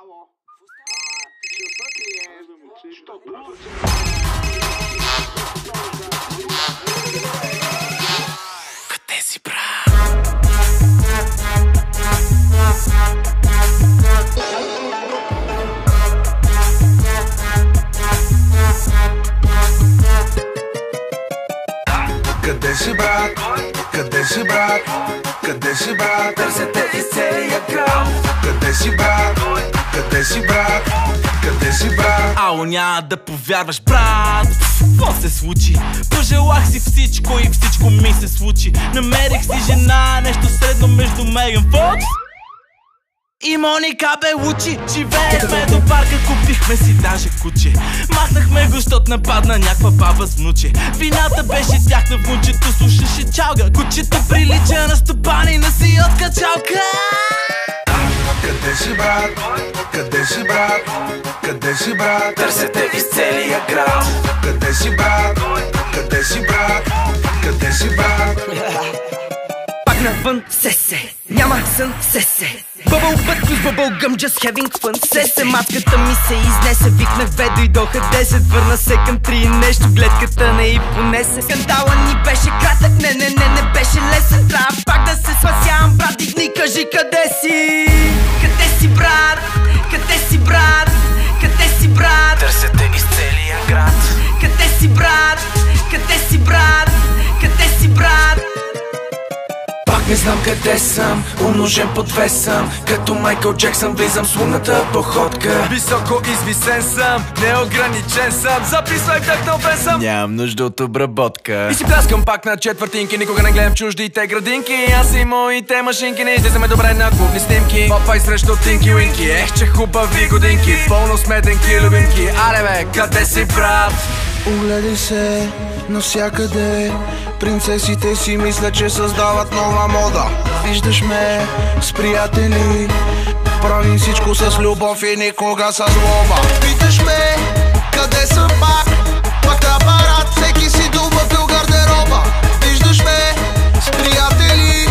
Ало, часът ли е? Къде си, брат? Къде си, брат? Къде си, брат? Къде си, брат? Търся те из целия град. Къде си, брат? Къде си, брат? Къде си, брат? Ало, няма да повярваш, брат. Какво се случи? Пожелах си всичко и всичко ми се случи. Намерих си жена, нещо средно между Меган Фокс и Моника Белучи. Живеехме до парка, купихме си даже куче. Махнахме го, щот нападна някаква баба с внуче. Вината беше тяхна, внучето слушаше чалга. Кучето прилича на стопанина си от качалка. Къде си, брат? Къде си, брат? Къде си, брат? Търся те из целия град. Къде си, брат? Къде си, брат? Къде си, брат? Пак навън, се, няма сън, се. Бъбъл път с бъбъл гъм, just having fun, се. Матката ми се изнесе, викнах бе, дойдоха 10. Върна се към 3, нещо гледката не и понесе. Скандала ни беше кратък, не беше лесен. Трябва пак да се спасявам, брат, дигни, кажи къде си. Къде си, брат? Къде си, брат? Къде си, брат? Търся те из целия град. Къде си, брат? Къде си, брат? Къде си, брат? Пак не знам къде съм, умножен по 2 съм. Като Майкъл Джексън влизам с лунната походка. Високо извисен съм, неограничен съм. Записвай вдъхновен съм, нямам нужда от обработка. И си пляскам пак на четвъртинки, никога не гледам чуждите градинки. Аз и моите машинки не излизаме добре на клубни снимки. Попай срещу Тинки Уинки, че хубави годинки. Пълно сметенки, любимки, аре бе, къде си, брат? Огледай се навсякъде. Принцесите си мислят, че създават нова мода. Виждаш ме с приятели, правим всичко с любов и никога с злоба. Питаш ме къде съм пак апарат, всеки си дубъл гардероба. Виждаш ме с приятели,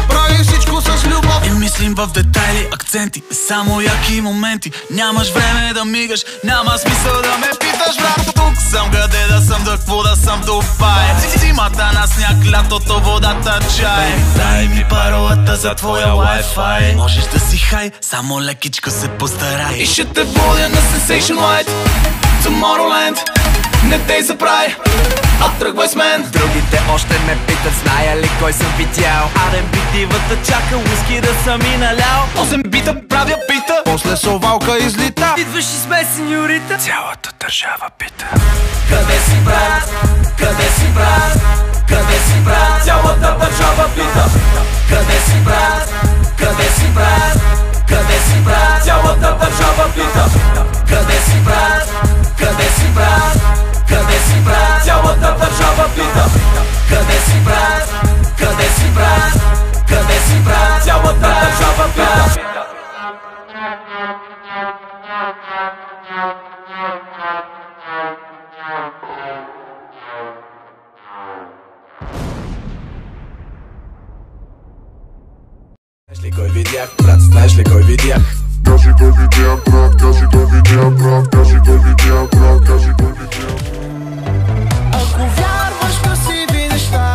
правим всичко с любов. И мислим в детайли, акценти, само яки моменти. Нямаш време да мигаш, няма смисъл да ме питаш, брат. Тук съм, къде да съм, да какво да съм, Дубай. Зимата на сняг, лятото водата чай. Дай ми паролата за твоя Wi-Fi. Можеш да си хай, само лекичко се постарай. И ще те водя на Sensation Light, Tomorrowland. Не те забравяй, тръгвай с мен. Другите още ме питат, зная ли кой съм видял. R&B дивата чака, уиски да съм и налял. 8 бита правя пита, После совалка излита. Идваш и сме, сеньорита. Цялата държава пита. къде си, брат? Къде си, брат? Къде си, брат? Цялата държава пита. Къде си, брат? Къде си, брат? Къде си, брат? Цялата държава пита. Къде си, брат? Къде си, брат? Къде си, брат? Цялата държава пита. Къде си, брат? Къде си, брат? Къде си, брат? Цялата държава пита. Знаеш ли кой видях, брат, знаеш ли кой видях? Кажи кой видях, брат, кажи кой видях, брат, кажи кой видях, брат, кажи кой видях. Ако вярваш в красиви неща,